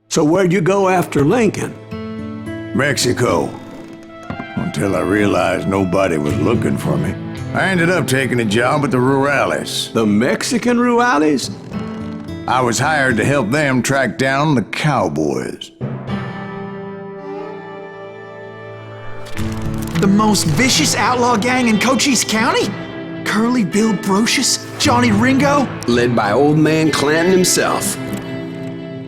So where'd you go after Lincoln? Mexico. Until I realized nobody was looking for me. I ended up taking a job at the Rurales. The Mexican Rurales? I was hired to help them track down the cowboys. The most vicious outlaw gang in Cochise County? Curly Bill Brocious? Johnny Ringo? Led by old man Clanton himself.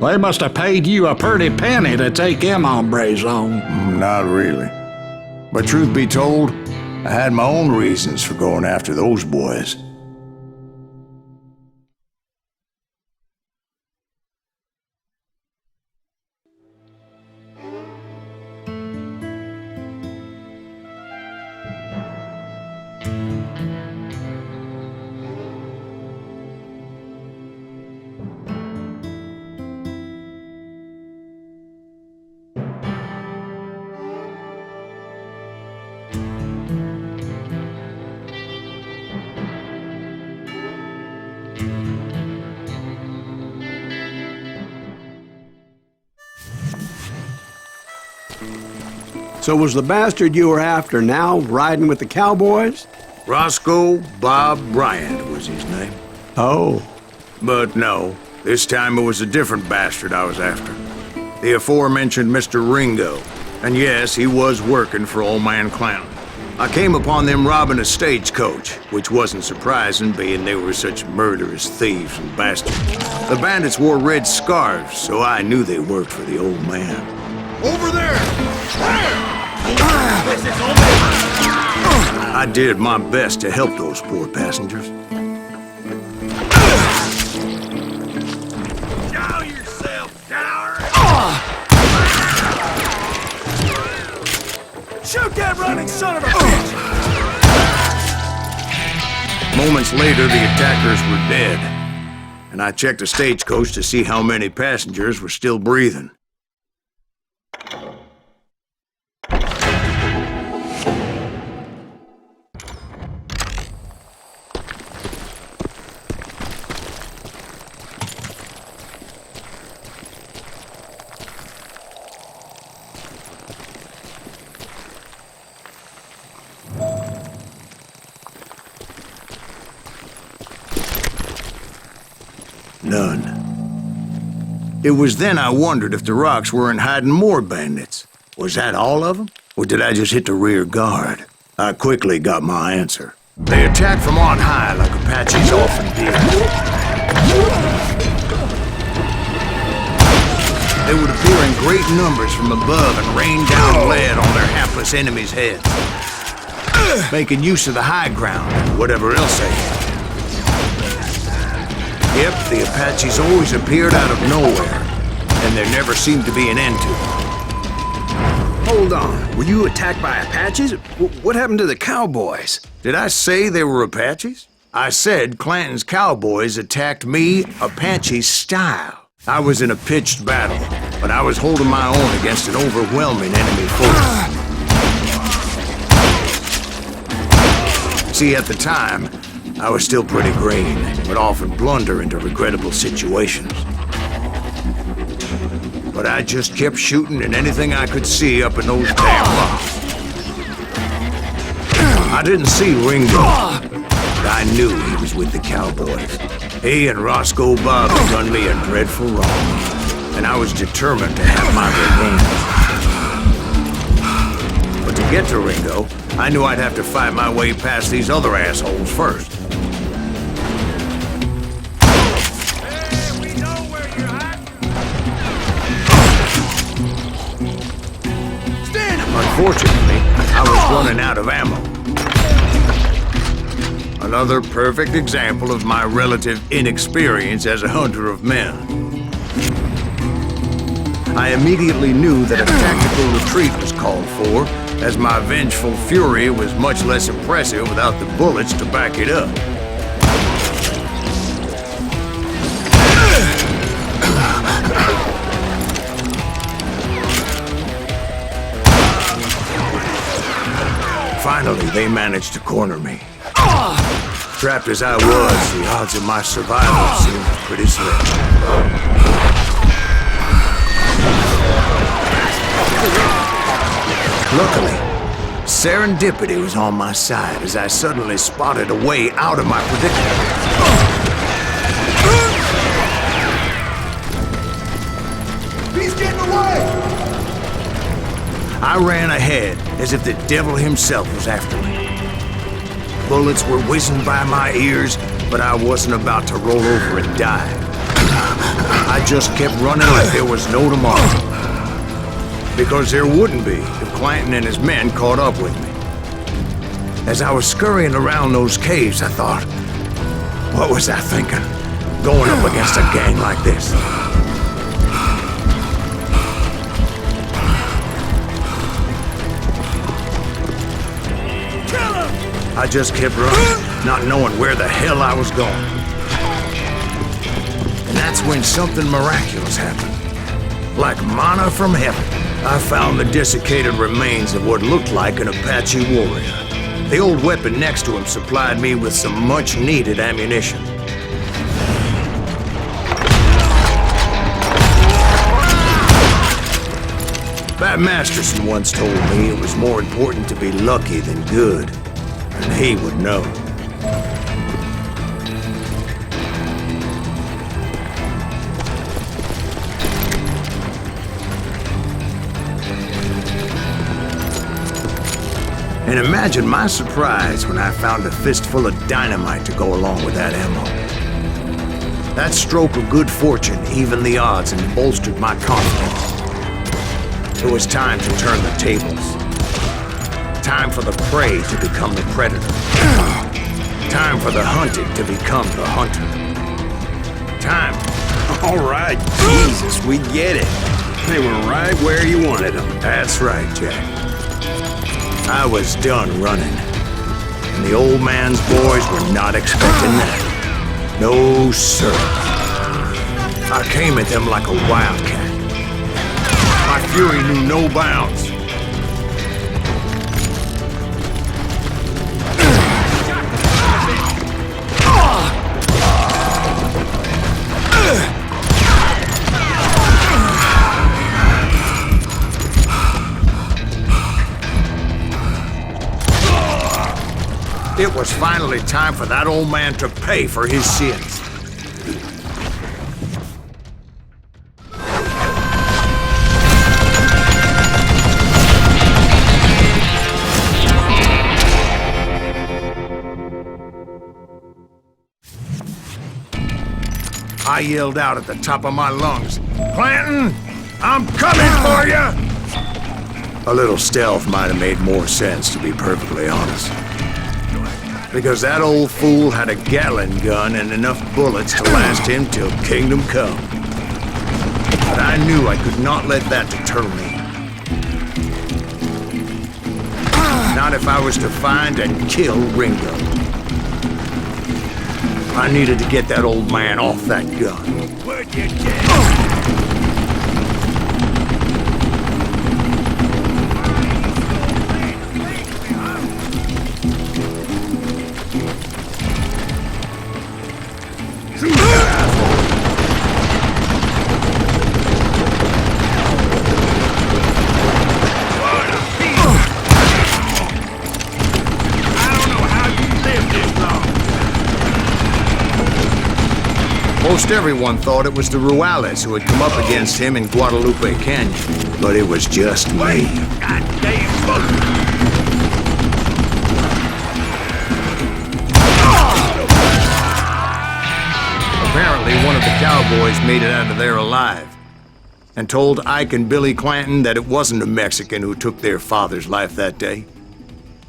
They must have paid you a pretty penny to take them hombres on. Not really. But truth be told, I had my own reasons for going after those boys. So was the bastard you were after now riding with the cowboys? Roscoe Bob Bryant was his name. Oh. But no, this time it was a different bastard I was after. The aforementioned Mr. Ringo. And yes, he was working for old man Clanton. I came upon them robbing a stagecoach, which wasn't surprising, being they were such murderous thieves and bastards. The bandits wore red scarves, so I knew they worked for the old man. Over there! I did my best to help those poor passengers. Show yourself, coward! Shoot that running son of a bitch! Moments later, the attackers were dead, and I checked the stagecoach to see how many passengers were still breathing. None. It was then I wondered if the rocks weren't hiding more bandits. Was that all of them? Or did I just hit the rear guard? I quickly got my answer. They attacked from on high like Apaches often did. They would appear in great numbers from above and rain down lead on their hapless enemies' heads, making use of the high ground and whatever else they had. Yep, the Apaches always appeared out of nowhere, and there never seemed to be an end to them. Hold on, were you attacked by Apaches? What happened to the cowboys? Did I say they were Apaches? I said Clanton's cowboys attacked me Apache style. I was in a pitched battle, but I was holding my own against an overwhelming enemy force. See, at the time, I was still pretty green, but often blunder into regrettable situations. But I just kept shooting at anything I could see up in those damn rocks. I didn't see Ringo, but I knew he was with the cowboys. He and Roscoe Bob had done me a dreadful wrong, and I was determined to have my revenge. But to get to Ringo, I knew I'd have to fight my way past these other assholes first. Unfortunately, I was running out of ammo. Another perfect example of my relative inexperience as a hunter of men. I immediately knew that a tactical retreat was called for, as my vengeful fury was much less impressive without the bullets to back it up. Finally, they managed to corner me. Trapped as I was, the odds of my survival seemed pretty slim. Luckily, serendipity was on my side as I suddenly spotted a way out of my predicament. He's getting away! I ran ahead as if the devil himself was after me. Bullets were whizzing by my ears, but I wasn't about to roll over and die. I just kept running like there was no tomorrow. Because there wouldn't be if Clanton and his men caught up with me. As I was scurrying around those caves, I thought, what was I thinking? Going up against a gang like this? I just kept running, not knowing where the hell I was going. And that's when something miraculous happened. Like manna from heaven, I found the desiccated remains of what looked like an Apache warrior. The old weapon next to him supplied me with some much-needed ammunition. Bat Masterson once told me it was more important to be lucky than good, and he would know. And imagine my surprise when I found a fistful of dynamite to go along with that ammo. That stroke of good fortune evened the odds and bolstered my confidence. It was time to turn the tables. Time for the prey to become the predator. Time for the hunted to become the hunter. Time. All right, Jesus, we get it. They were right where you wanted them. That's right, Jack. I was done running. And the old man's boys were not expecting that. No, sir. I came at them like a wildcat. My fury knew no bounds. It was finally time for that old man to pay for his sins. I yelled out at the top of my lungs, "Clanton, I'm coming for you!" A little stealth might have made more sense, to be perfectly honest. Because that old fool had a Gatling gun and enough bullets to last him till kingdom come. But I knew I could not let that deter me. Not if I was to find and kill Ringo. I needed to get that old man off that gun. Where'd you get? Most everyone thought it was the Ruales who had come up against him in Guadalupe Canyon, but it was just me. Goddamn bullet! Apparently, one of the cowboys made it out of there alive and told Ike and Billy Clanton that it wasn't a Mexican who took their father's life that day.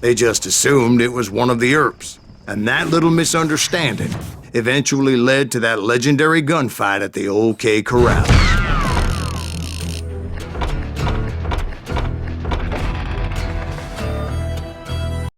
They just assumed it was one of the Earps, and that little misunderstanding eventually led to that legendary gunfight at the OK Corral.